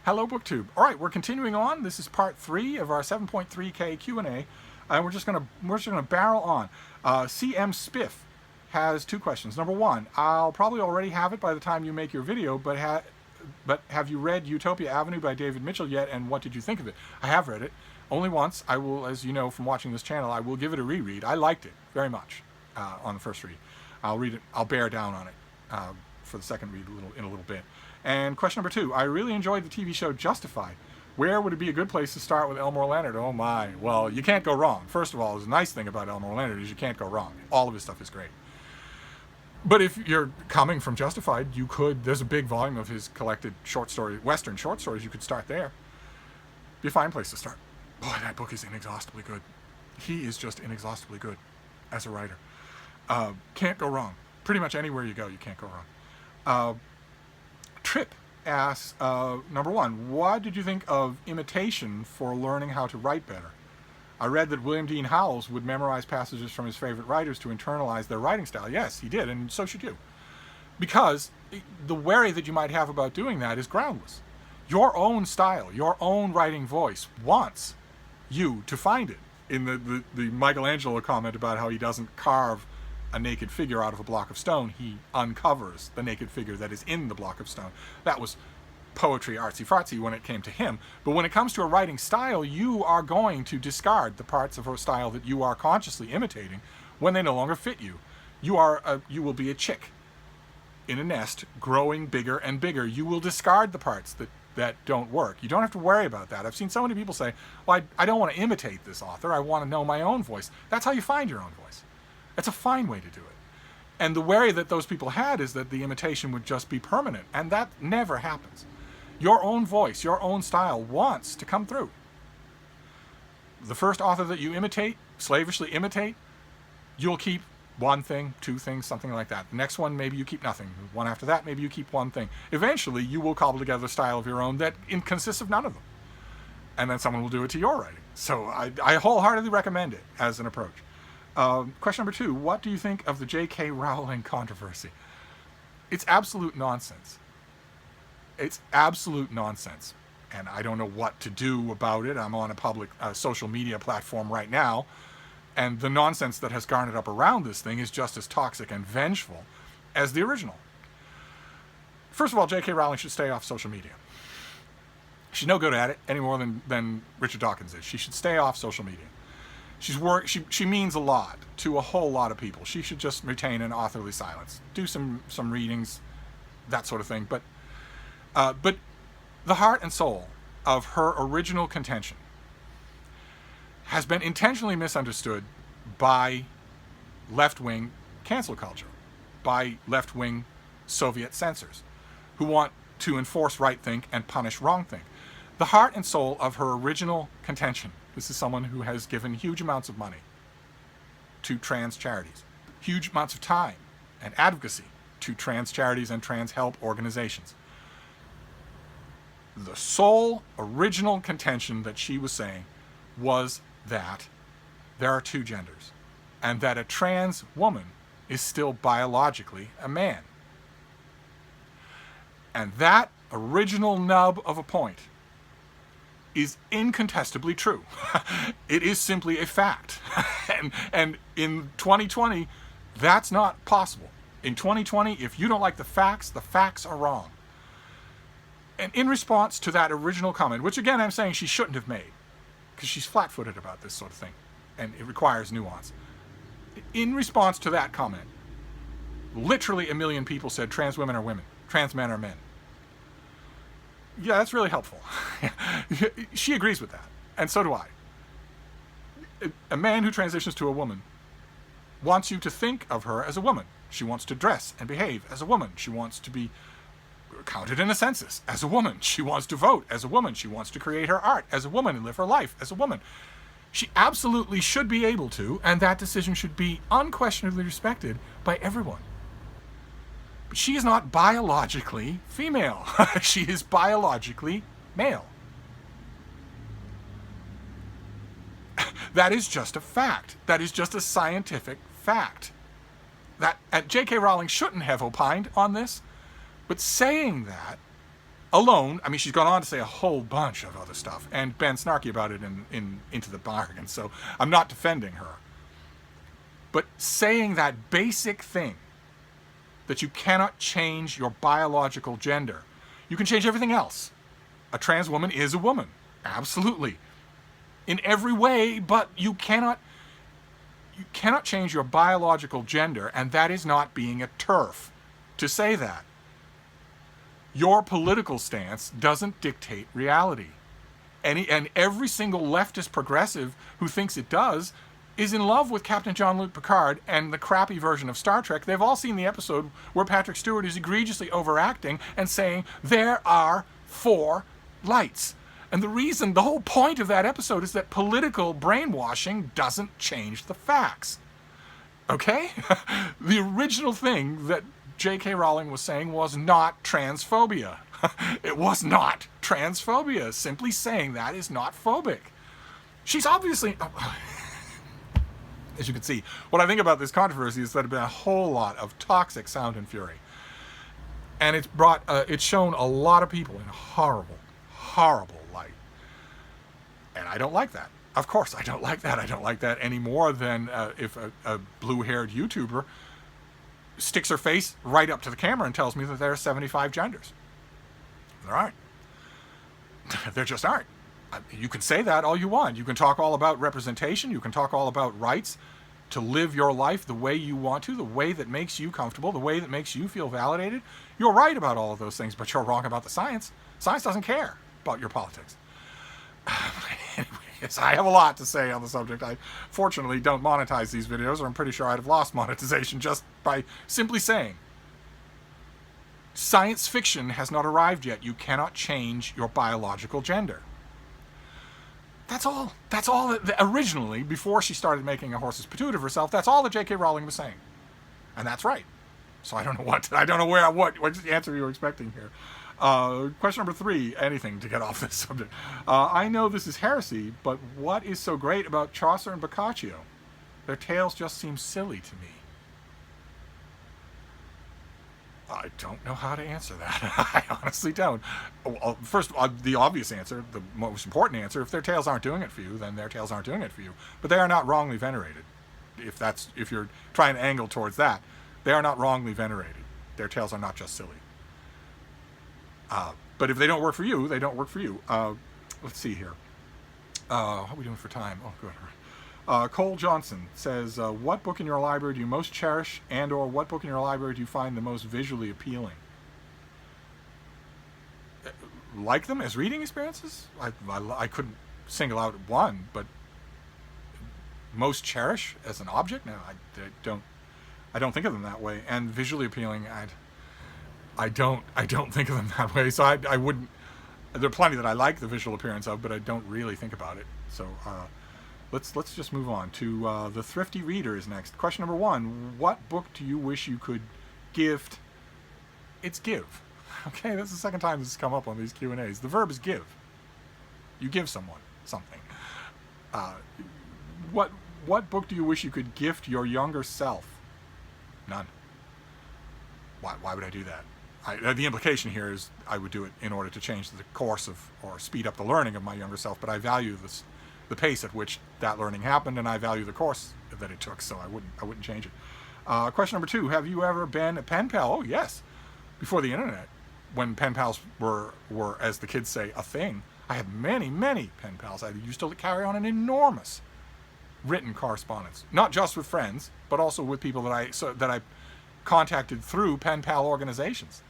Hello, BookTube. All right, we're continuing on. This is part 3 of our 7.3K Q&A, and we're just gonna barrel on. CM Spiff has 2 questions. Number 1, I'll probably already have it by the time you make your video, but have you read Utopia Avenue by David Mitchell yet, and what did you think of it? I have read it only once. I will, as you know from watching this channel, I will give it a reread. I liked it very much on the first read. I'll read it. I'll bear down on it for the second read in a little bit. And question number 2, I really enjoyed the TV show Justified. Where would it be a good place to start with Elmore Leonard? Oh my, well, you can't go wrong. First of all, the nice thing about Elmore Leonard is you can't go wrong. All of his stuff is great. But if you're coming from Justified, you could, there's a big volume of his collected short story, Western short stories, you could start there. Be a fine place to start. Boy, that book is inexhaustibly good. He is just inexhaustibly good as a writer. Can't go wrong. Pretty much anywhere you go, you can't go wrong. Trip asks, number 1, what did you think of imitation for learning how to write better? I read that William Dean Howells would memorize passages from his favorite writers to internalize their writing style. Yes, he did, and so should you. Because the worry that you might have about doing that is groundless. Your own style, your own writing voice wants you to find it. In the Michelangelo comment about how he doesn't carve a naked figure out of a block of stone, he uncovers the naked figure that is in the block of stone. That was poetry artsy-fartsy when it came to him. But when it comes to a writing style, you are going to discard the parts of a style that you are consciously imitating when they no longer fit you. You will be a chick in a nest growing bigger and bigger. You will discard the parts that don't work. You don't have to worry about that. I've seen so many people say, well, I don't want to imitate this author. I want to know my own voice. That's how you find your own voice. That's a fine way to do it. And the worry that those people had is that the imitation would just be permanent, and that never happens. Your own voice, your own style wants to come through. The first author that you imitate, slavishly imitate, you'll keep 1 thing, 2 things, something like that. The next one, maybe you keep nothing. One after that, maybe you keep 1 thing. Eventually, you will cobble together a style of your own that consists of none of them. And then someone will do it to your writing. So I wholeheartedly recommend it as an approach. Question number 2, what do you think of the J.K. Rowling controversy? It's absolute nonsense. It's absolute nonsense. And I don't know what to do about it. I'm on a public social media platform right now, and the nonsense that has garnered up around this thing is just as toxic and vengeful as the original. First of all, J.K. Rowling should stay off social media. She's no good at it any more than Richard Dawkins is. She should stay off social media. She means a lot to a whole lot of people. She should just retain an authorly silence. Do some readings, that sort of thing. But the heart and soul of her original contention has been intentionally misunderstood by left-wing cancel culture, by left-wing Soviet censors who want to enforce right think and punish wrong think. The heart and soul of her original contention, this is someone who has given huge amounts of money to trans charities, huge amounts of time and advocacy to trans charities and trans help organizations. The sole original contention that she was saying was that there are 2 genders and that a trans woman is still biologically a man. And that original nub of a point is incontestably true. It is simply a fact. and in 2020, that's not possible. In 2020, if you don't like the facts are wrong. And in response to that original comment, which again I'm saying she shouldn't have made, because she's flat-footed about this sort of thing, and it requires nuance. In response to that comment, literally 1 million people said trans women are women, trans men are men. Yeah, that's really helpful. She agrees with that, and so do I. A man who transitions to a woman wants you to think of her as a woman. She wants to dress and behave as a woman. She wants to be counted in a census as a woman. She wants to vote as a woman. She wants to create her art as a woman and live her life as a woman. She absolutely should be able to, and that decision should be unquestionably respected by everyone. But she is not biologically female. She is biologically male. That is just a fact. That is just a scientific fact. That J.K. Rowling shouldn't have opined on this, but saying that alone. I mean, she's gone on to say a whole bunch of other stuff and been snarky about it in Into the Bargain. So I'm not defending her. But saying that basic thing, that you cannot change your biological gender. You can change everything else. A trans woman is a woman. Absolutely. In every way, but you cannot change your biological gender, and that is not being a TERF to say that. Your political stance doesn't dictate reality. And every single leftist progressive who thinks it does is in love with Captain Jean-Luc Picard and the crappy version of Star Trek. They've all seen the episode where Patrick Stewart is egregiously overacting and saying, there are 4 lights. And the whole point of that episode is that political brainwashing doesn't change the facts. Okay? The original thing that J.K. Rowling was saying was not transphobia. It was not transphobia. Simply saying that is not phobic. She's obviously... As you can see, what I think about this controversy is that there's been a whole lot of toxic sound and fury. And it's shown a lot of people in a horrible, horrible light. And I don't like that. Of course, I don't like that. I don't like that any more than if a blue-haired YouTuber sticks her face right up to the camera and tells me that there are 75 genders. There aren't. There just aren't. You can say that all you want. You can talk all about representation. You can talk all about rights to live your life the way you want to, the way that makes you comfortable, the way that makes you feel validated. You're right about all of those things, but you're wrong about the science. Science doesn't care about your politics. Anyways, I have a lot to say on the subject. I fortunately don't monetize these videos, or I'm pretty sure I'd have lost monetization just by simply saying, science fiction has not arrived yet. You cannot change your biological gender. That's all. That's all that originally, before she started making a horse's patoot of herself, that's all that J.K. Rowling was saying. And that's right. So I don't know what's the answer you were expecting here. Question number 3, anything to get off this subject. I know this is heresy, but what is so great about Chaucer and Boccaccio? Their tales just seem silly to me. I don't know how to answer that. I honestly don't. First, the obvious answer, the most important answer, if their tales aren't doing it for you, then their tales aren't doing it for you. But they are not wrongly venerated. If you're trying to angle towards that, they are not wrongly venerated. Their tales are not just silly. But if they don't work for you, they don't work for you. Let's see here. How are we doing for time? Oh, good. Cole Johnson says, what book in your library do you most cherish, and or what book in your library do you find the most visually appealing? Like them as reading experiences? I couldn't single out one, but most cherish as an object? No, I don't think of them that way. And visually appealing, I don't think of them that way. So I wouldn't. There are plenty that I like the visual appearance of, but I don't really think about it. So let's just move on to the Thrifty Reader is next. Question number 1: what book do you wish you could gift? It's give. Okay, that's the second time this has come up on these Q&As. The verb is give. You give someone something. What book do you wish you could gift your younger self? None. Why would I do that? The implication here is I would do it in order to change the course of, or speed up the learning of my younger self, but I value the pace at which that learning happened, and I value the course that it took, so I wouldn't change it. Question number 2, have you ever been a pen pal? Oh, yes. Before the internet, when pen pals were, as the kids say, a thing, I had many, many pen pals. I used to carry on an enormous written correspondence, not just with friends, but also with people that I contacted through pen pal organizations.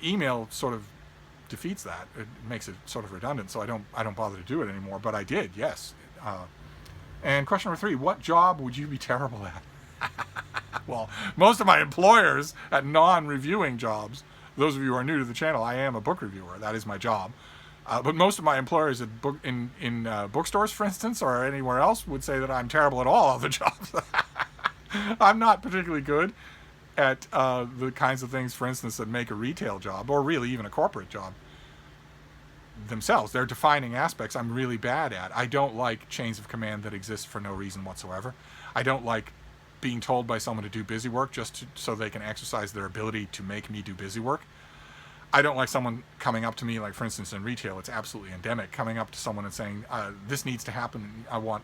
Email sort of defeats that. It makes it sort of redundant, so I don't bother to do it anymore. But I did, yes. And question number 3: what job would you be terrible at? Well, most of my employers at non-reviewing jobs. Those of you who are new to the channel, I am a book reviewer. That is my job. But most of my employers at in bookstores, for instance, or anywhere else, would say that I'm terrible at all other jobs. I'm not particularly good at the kinds of things, for instance, that make a retail job, or really even a corporate job themselves. They're defining aspects I'm really bad at. I don't like chains of command that exist for no reason whatsoever. I don't like being told by someone to do busy work just so they can exercise their ability to make me do busy work. I don't like someone coming up to me, like for instance in retail, it's absolutely endemic, coming up to someone and saying, this needs to happen. I want,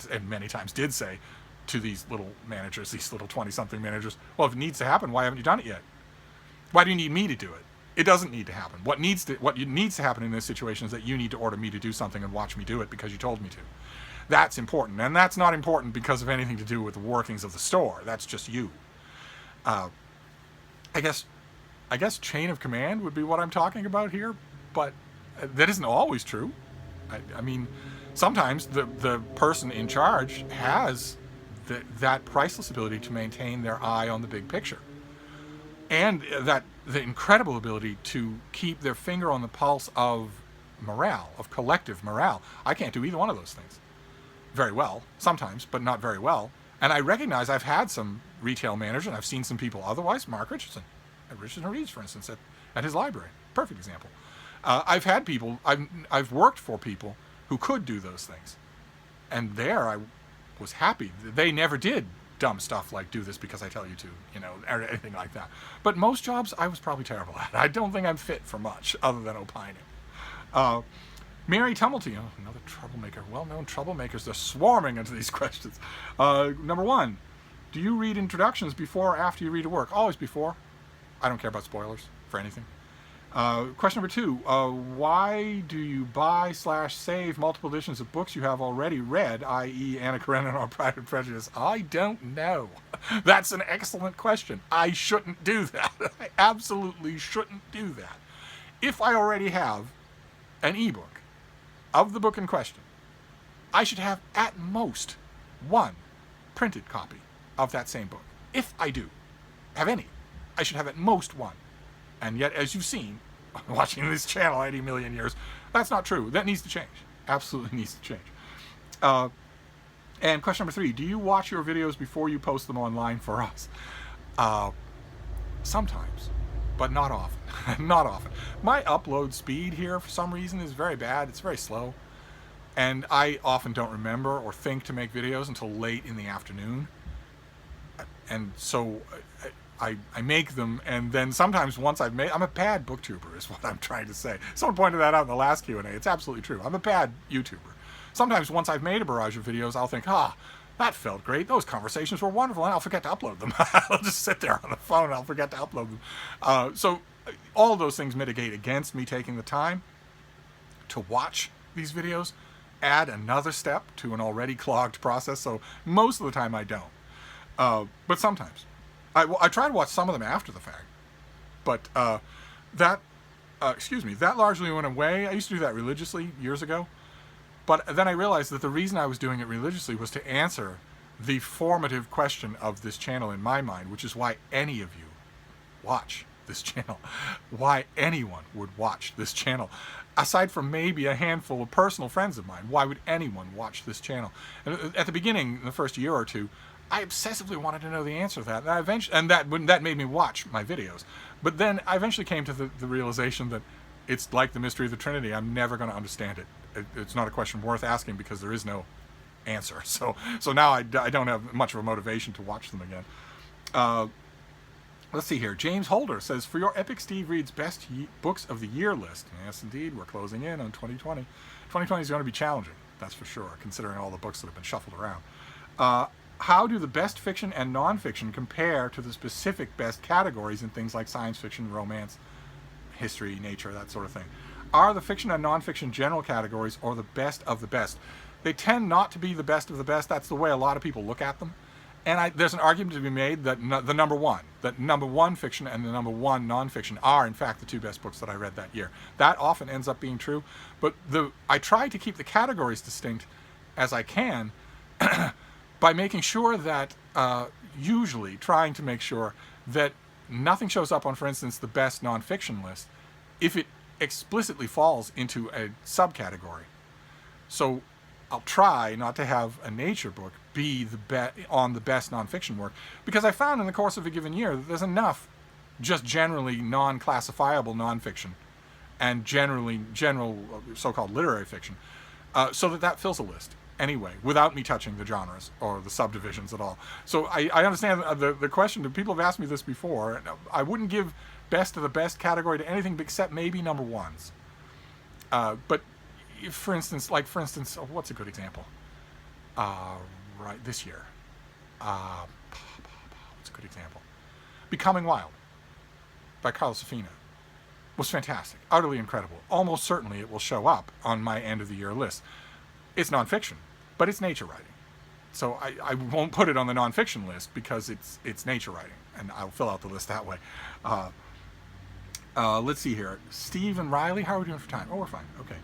and many times did say to these little managers, these little 20-something managers, well, if it needs to happen, why haven't you done it yet? Why do you need me to do it? It doesn't need to happen. What needs to happen in this situation is that you need to order me to do something and watch me do it because you told me to. That's important. And that's not important because of anything to do with the workings of the store. That's just you. I guess chain of command would be what I'm talking about here, but that isn't always true. I mean, sometimes the person in charge has that priceless ability to maintain their eye on the big picture, and the incredible ability to keep their finger on the pulse of morale, of collective morale. I can't do either one of those things very well, sometimes, but not very well. And I recognize I've had some retail managers, and I've seen some people otherwise. Mark Richardson, at Richardson Reeves, for instance, at his library, perfect example. I've had people, I've worked for people who could do those things, and there I was happy. They never did dumb stuff like do this because I tell you to, or anything like that. But most jobs I was probably terrible at. I don't think I'm fit for much other than opining. Mary Tumulty, another troublemaker, well-known troublemakers, they're swarming into these questions. Number one, do you read introductions before or after you read a work? Always before. I don't care about spoilers for anything. Question number two, why do you buy/save multiple editions of books you have already read, i.e. Anna Karenina or Pride and Prejudice? I don't know. That's an excellent question. I shouldn't do that. I absolutely shouldn't do that. If I already have an ebook of the book in question, I should have at most one printed copy of that same book. If I do have any, I should have at most one. And yet, as you've seen, watching this channel 80 million years, that's not true. That needs to change. Absolutely needs to change. And question number three, do you watch your videos before you post them online for us? Sometimes, but not often. Not often. My upload speed here, for some reason, is very bad. It's very slow. And I often don't remember or think to make videos until late in the afternoon. And so I make them, and then sometimes once I've made, I'm a bad booktuber is what I'm trying to say. Someone pointed that out in the last Q&A. It's absolutely true. I'm a bad YouTuber. Sometimes once I've made a barrage of videos, I'll think, that felt great. Those conversations were wonderful, and I'll forget to upload them. I'll just sit there on the phone and I'll forget to upload them. So all of those things mitigate against me taking the time to watch these videos, add another step to an already clogged process. So most of the time I don't. But sometimes. I try to watch some of them after the fact, but that largely went away. I used to do that religiously years ago, but then I realized that the reason I was doing it religiously was to answer the formative question of this channel in my mind, which is why any of you watch this channel, why anyone would watch this channel. Aside from maybe a handful of personal friends of mine, why would anyone watch this channel? And at the beginning, the first year or two, I obsessively wanted to know the answer to that, and that made me watch my videos. But then I eventually came to the realization that it's like the mystery of the Trinity. I'm never going to understand it. It's not a question worth asking because there is no answer. So now I don't have much of a motivation to watch them again. Let's see here. James Holder says, for your Epic Steve Reads Best Books of the Year list. Yes, indeed. We're closing in on 2020. 2020 is going to be challenging, that's for sure, considering all the books that have been shuffled around. How do the best fiction and nonfiction compare to the specific best categories in things like science fiction, romance, history, nature, that sort of thing? Are the fiction and nonfiction general categories or the best of the best? They tend not to be the best of the best. That's the way a lot of people look at them. And there's an argument to be made that the number one fiction and the number one nonfiction are, in fact, the two best books that I read that year. That often ends up being true. But I try to keep the categories distinct as I can by making sure that, usually trying to make sure that nothing shows up on, for instance, the best nonfiction list if it explicitly falls into a subcategory. So I'll try not to have a nature book be on the best nonfiction work, because I found in the course of a given year that there's enough just generally non-classifiable nonfiction and general so-called literary fiction, so that fills a list anyway, without me touching the genres or the subdivisions at all. So I understand the question. People have asked me this before, and I wouldn't give best of the best category to anything except maybe number ones. But for instance, what's a good example? Right, this year. What's a good example? Becoming Wild by Carlos Safina was fantastic, utterly incredible. Almost certainly it will show up on my end of the year list. It's nonfiction, but it's nature writing. So I won't put it on the nonfiction list because it's nature writing, and I'll fill out the list that way. Let's see here. Steve and Riley, how are we doing for time? Oh, we're fine. Okay.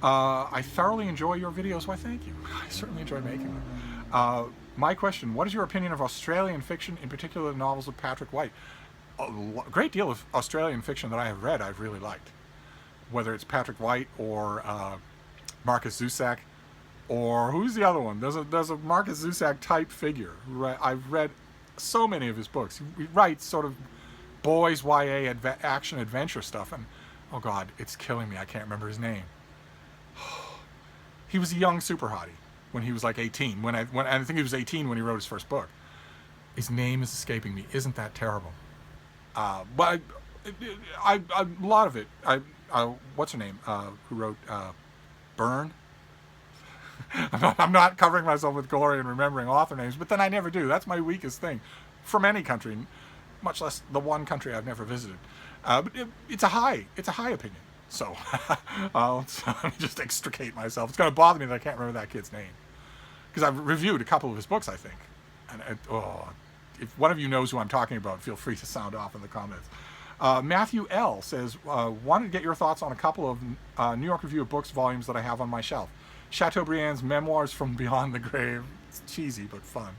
I thoroughly enjoy your videos. Why, thank you. I certainly enjoy making them. My question, what is your opinion of Australian fiction, in particular the novels of Patrick White? A great deal of Australian fiction that I have read I've really liked. Whether it's Patrick White or Marcus Zusak, or who's the other one? There's a Marcus Zusak type figure. I've read so many of his books. He writes sort of boys YA action adventure stuff, and oh god, it's killing me. I can't remember his name. He was a young super hottie when he was like 18. When I think he was 18 when he wrote his first book. His name is escaping me. Isn't that terrible? But a lot of it. What's her name? Who wrote Burn? I'm not covering myself with glory and remembering author names, but then I never do. That's my weakest thing, from any country, much less the one country I've never visited. But it's a high opinion. So let me just extricate myself. It's going to bother me that I can't remember that kid's name, because I've reviewed a couple of his books, I think. And if one of you knows who I'm talking about, feel free to sound off in the comments. Matthew L. says, wanted to get your thoughts on a couple of New York Review of Books volumes that I have on my shelf. Chateaubriand's Memoirs from Beyond the Grave. It's cheesy, but fun.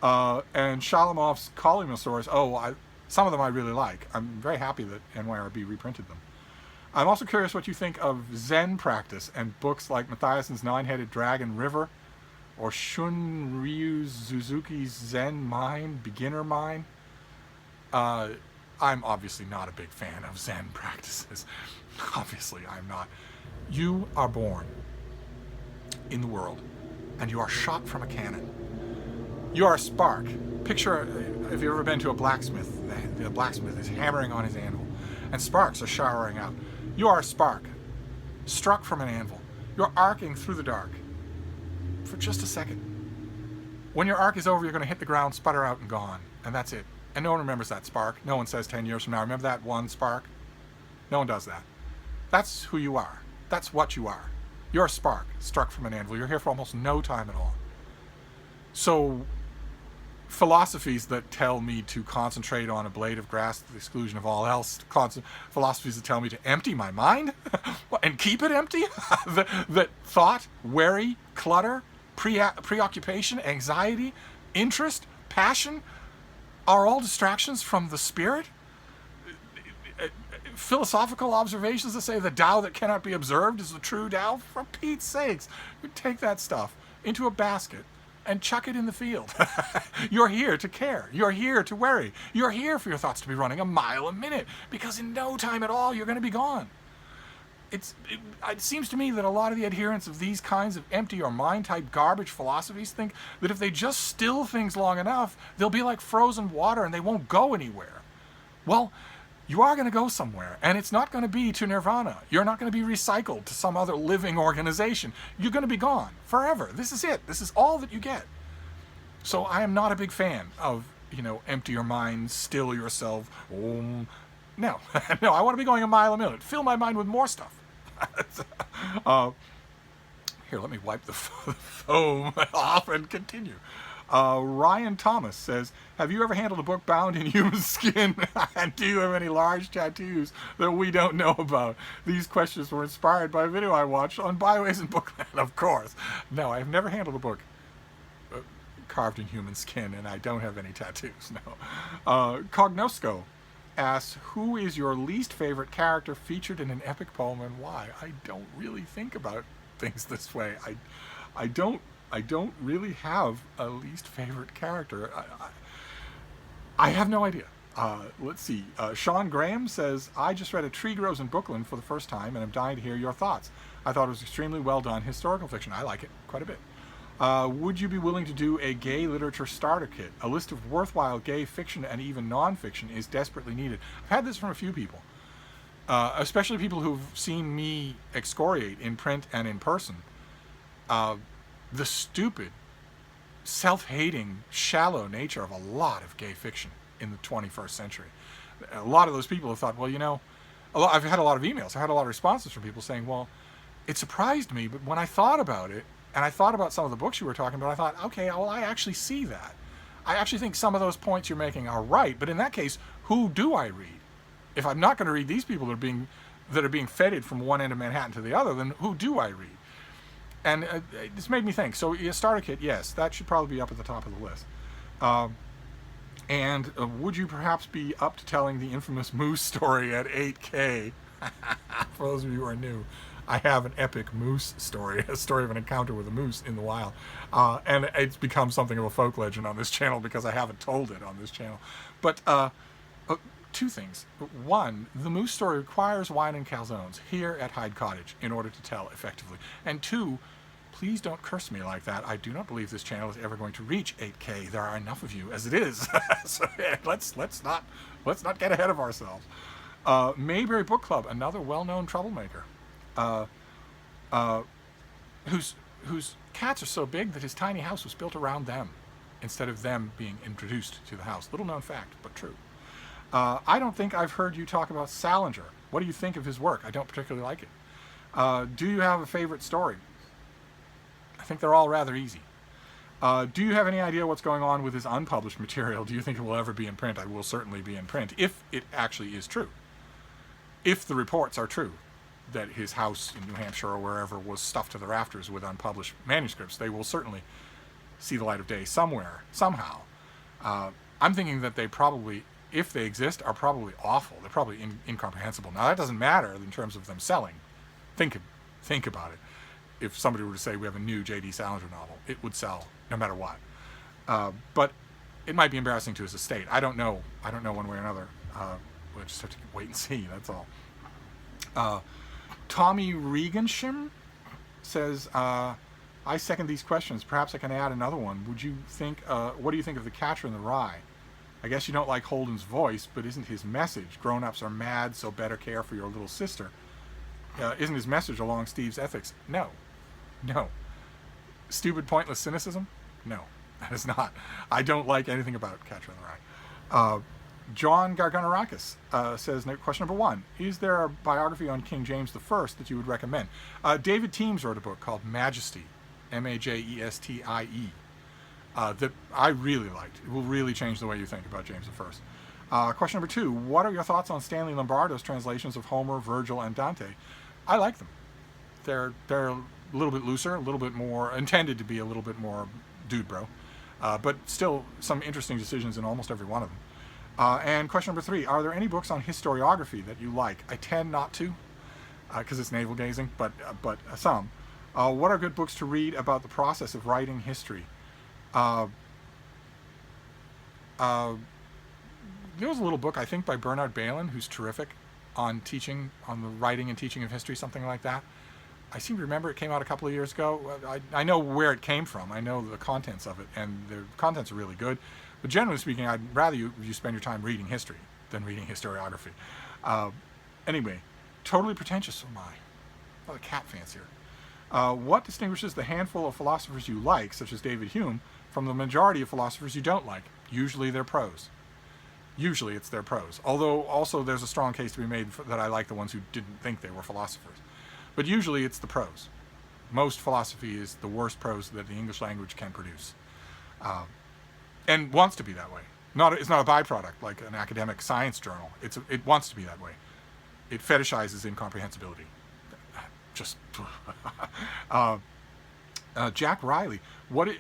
And Shalamov's Kolomosaurus. Some of them I really like. I'm very happy that NYRB reprinted them. I'm also curious what you think of Zen practice and books like Mathiassen's Nine-Headed Dragon River, or Shunryu Suzuki's Zen Mind, Beginner Mind. I'm obviously not a big fan of Zen practices. Obviously, I'm not. You are born in the world, and you are shot from a cannon. You are a spark. Picture, if you've ever been to a blacksmith, the blacksmith is hammering on his anvil, and sparks are showering out. You are a spark, struck from an anvil. You're arcing through the dark for just a second. When your arc is over, you're going to hit the ground, sputter out, and gone. And that's it. And no one remembers that spark. No one says 10 years from now, remember that one spark? No one does that. That's who you are. That's what you are. You're a spark, struck from an anvil. You're here for almost no time at all. So, philosophies that tell me to concentrate on a blade of grass to the exclusion of all else, philosophies that tell me to empty my mind and keep it empty, that thought, worry, clutter, preoccupation, anxiety, interest, passion are all distractions from the spirit. Philosophical observations that say the Tao that cannot be observed is the true Tao. For Pete's sakes, you take that stuff into a basket and chuck it in the field. You're here to care. You're here to worry. You're here for your thoughts to be running a mile a minute, because in no time at all, you're going to be gone. It seems to me that a lot of the adherents of these kinds of empty or mind-type garbage philosophies think that if they just still things long enough, they'll be like frozen water and they won't go anywhere. Well, you are going to go somewhere, and it's not going to be to nirvana. You're not going to be recycled to some other living organization. You're going to be gone forever. This is it. This is all that you get. So I am not a big fan of, empty your mind, still yourself. No. No, I want to be going a mile a minute. Fill my mind with more stuff. Here, let me wipe the foam off and continue. Ryan Thomas says, have you ever handled a book bound in human skin? And do you have any large tattoos that we don't know about? These questions were inspired by a video I watched on Byways and Bookland, of course. No, I've never handled a book carved in human skin, and I don't have any tattoos, no. Cognosco asks, who is your least favorite character featured in an epic poem and why? I don't really think about things this way. I don't really have a least favorite character. I have no idea. Let's see. Sean Graham says, I just read A Tree Grows in Brooklyn for the first time and I'm dying to hear your thoughts. I thought it was extremely well done historical fiction. I like it quite a bit. Would you be willing to do a gay literature starter kit? A list of worthwhile gay fiction and even nonfiction is desperately needed. I've had this from a few people, especially people who've seen me excoriate in print and in person. The stupid, self-hating, shallow nature of a lot of gay fiction in the 21st century. A lot of those people have thought, well, you know, I've had a lot of emails. I had a lot of responses from people saying, well, it surprised me, but when I thought about it, and I thought about some of the books you were talking about, I thought, okay, well, I actually see that. I actually think some of those points you're making are right, but in that case, who do I read? If I'm not going to read these people that are being feted from one end of Manhattan to the other, then who do I read? And this made me think. So a starter kit, yes, that should probably be up at the top of the list. And would you perhaps be up to telling the infamous moose story at 8K? For those of you who are new, I have an epic moose story, a story of an encounter with a moose in the wild. And it's become something of a folk legend on this channel because I haven't told it on this channel. But two things. One, the moose story requires wine and calzones here at Hyde Cottage in order to tell effectively. And two, please don't curse me like that. I do not believe this channel is ever going to reach 8K. There are enough of you as it is. So let's not get ahead of ourselves. Mayberry Book Club, another well-known troublemaker, whose cats are so big that his tiny house was built around them instead of them being introduced to the house. Little known fact, but true. I don't think I've heard you talk about Salinger. What do you think of his work? I don't particularly like it. Do you have a favorite story? I think they're all rather easy. Do you have any idea what's going on with his unpublished material? Do you think it will ever be in print? I will certainly be in print, if it actually is true. If the reports are true that his house in New Hampshire or wherever was stuffed to the rafters with unpublished manuscripts, they will certainly see the light of day somewhere, somehow. I'm thinking that they probably, if they exist, are probably awful. They're probably incomprehensible. Now, that doesn't matter in terms of them selling. Think about it. If somebody were to say we have a new J.D. Salinger novel, it would sell no matter what. But it might be embarrassing to his estate. I don't know one way or another. We'll just have to wait and see, that's all. Tommy Regensham says, I second these questions. Perhaps I can add another one. What do you think of The Catcher in the Rye? I guess you don't like Holden's voice, but isn't his message, grown-ups are mad, so better care for your little sister, isn't his message along Steve's ethics? No. Stupid, pointless cynicism? No, that is not. I don't like anything about Catcher in the Rye. John Garganarakis says, question number 1, is there a biography on King James I that you would recommend? David Teems wrote a book called Majesty, Majestie, that I really liked. It will really change the way you think about James I. Question number 2, what are your thoughts on Stanley Lombardo's translations of Homer, Virgil, and Dante? I like them. They're a little bit looser, a little bit more, intended to be a little bit more dude bro, but still some interesting decisions in almost every one of them. And question number 3, are there any books on historiography that you like? I tend not to, because it's navel-gazing, but some. What are good books to read about the process of writing history? There was a little book, I think, by Bernard Balin, who's terrific, on the writing and teaching of history, something like that. I seem to remember it came out a couple of years ago. I know where it came from. I know the contents of it, and the contents are really good. But generally speaking, I'd rather you spend your time reading history than reading historiography. Anyway, totally pretentious am I. A lot of cat fancier. What distinguishes the handful of philosophers you like, such as David Hume, from the majority of philosophers you don't like? Usually their prose. Usually it's their prose. Although also there's a strong case to be made that I like the ones who didn't think they were philosophers. But usually it's the prose. Most philosophy is the worst prose that the English language can produce. And wants to be that way. It's not a byproduct like an academic science journal. It wants to be that way. It fetishizes incomprehensibility. Just Jack Riley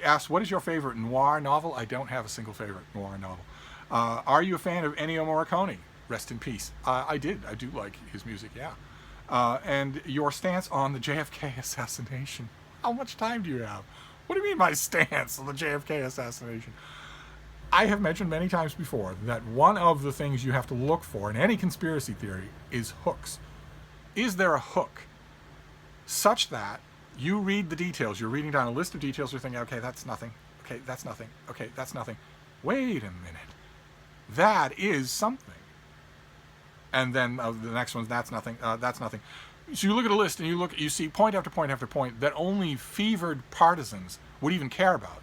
asks, what is your favorite noir novel? I don't have a single favorite noir novel. Are you a fan of Ennio Morricone? Rest in peace. I do like his music, yeah. And your stance on the JFK assassination. How much time do you have? What do you mean my stance on the JFK assassination? I have mentioned many times before that one of the things you have to look for in any conspiracy theory is hooks. Is there a hook such that You read the details. You're reading down a list of details. You're thinking, okay, that's nothing. Okay, that's nothing. Okay, that's nothing. Wait a minute. That is something. And then the next one's that's nothing. That's nothing. So you look at a list and you see point after point after point that only fevered partisans would even care about.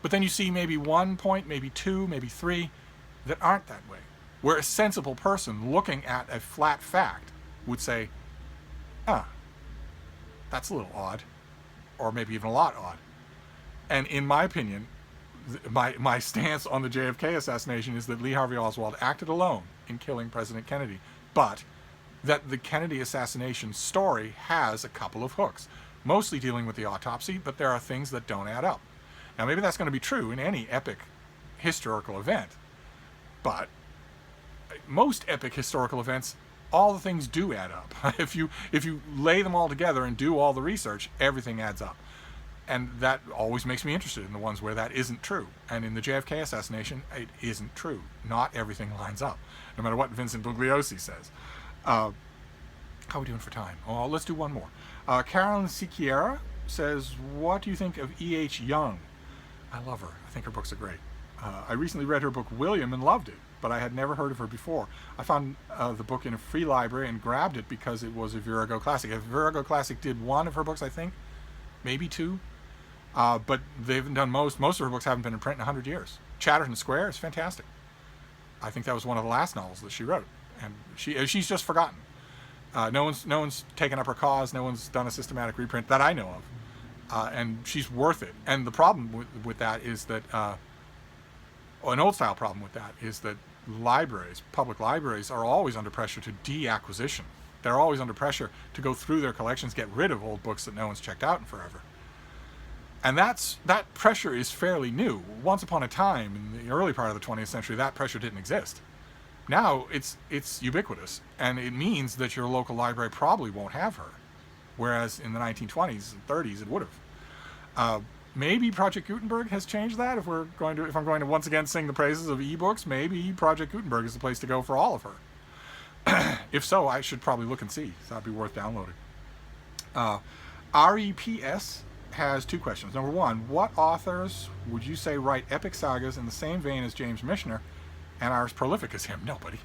But then you see maybe 1 point, maybe 2, maybe 3 that aren't that way. Where a sensible person looking at a flat fact would say, that's a little odd, or maybe even a lot odd. And in my opinion, my stance on the JFK assassination is that Lee Harvey Oswald acted alone in killing President Kennedy, but that the Kennedy assassination story has a couple of hooks, mostly dealing with the autopsy, but there are things that don't add up. Now, maybe that's going to be true in any epic historical event, but most epic historical events, all the things do add up. If you lay them all together and do all the research, everything adds up. And that always makes me interested in the ones where that isn't true. And in the JFK assassination, it isn't true. Not everything lines up, no matter what Vincent Bugliosi says. How are we doing for time? Oh, let's do one more. Carolyn Siquiera says, what do you think of E.H. Young? I love her. I think her books are great. I recently read her book, William, and loved it, but I had never heard of her before. I found the book in a free library and grabbed it because it was a Virago Classic. A Virago Classic did one of her books, I think, maybe 2. But they haven't done most of her books haven't been in print in 100 years. Chatterton Square is fantastic. I think that was one of the last novels that she wrote, and she's just forgotten. No one's taken up her cause. No one's done a systematic reprint that I know of, and she's worth it. And the problem with that is that an old style problem with that is that public libraries, are always under pressure to de-acquisition. They're always under pressure to go through their collections, get rid of old books that no one's checked out in forever. And that pressure is fairly new. Once upon a time, in the early part of the 20th century, that pressure didn't exist. Now it's ubiquitous, and it means that your local library probably won't have her, whereas in the 1920s and 30s it would have. Maybe Project Gutenberg has changed that. If I'm going to once again sing the praises of ebooks, maybe Project Gutenberg is the place to go for all of her. If so, I should probably look and see. So that'd be worth downloading. REPS has 2 questions. Number 1, what authors would you say write epic sagas in the same vein as James Michener and are as prolific as him? Nobody.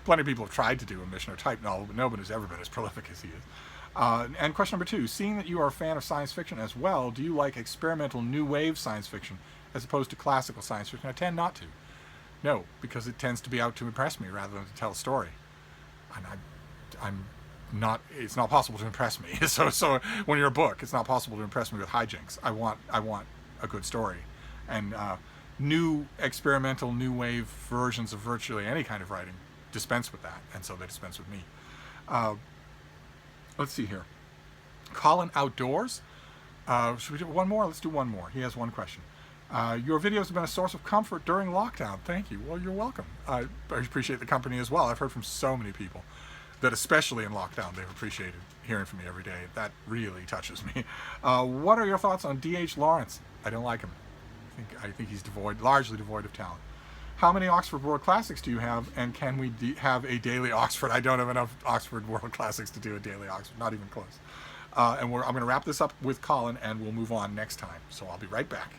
Plenty of people have tried to do a Michener type novel, but nobody's ever been as prolific as he is. And question number 2, seeing that you are a fan of science fiction as well, do you like experimental new wave science fiction as opposed to classical science fiction? I tend not to. No, because it tends to be out to impress me rather than to tell a story. And it's not possible to impress me. So when you're a book, it's not possible to impress me with hijinks. I want a good story. And new experimental, new wave versions of virtually any kind of writing dispense with that, and so they dispense with me. Let's see here. Colin Outdoors. Should we do one more? Let's do one more. He has one question. Your videos have been a source of comfort during lockdown. Thank you. Well, you're welcome. I appreciate the company as well. I've heard from so many people that especially in lockdown they've appreciated hearing from me every day. That really touches me. What are your thoughts on D.H. Lawrence? I don't like him. I think he's largely devoid of talent. How many Oxford World Classics do you have, and can we have a daily Oxford? I don't have enough Oxford World Classics to do a daily Oxford, not even close. And I'm going to wrap this up with Colin, and we'll move on next time. So I'll be right back.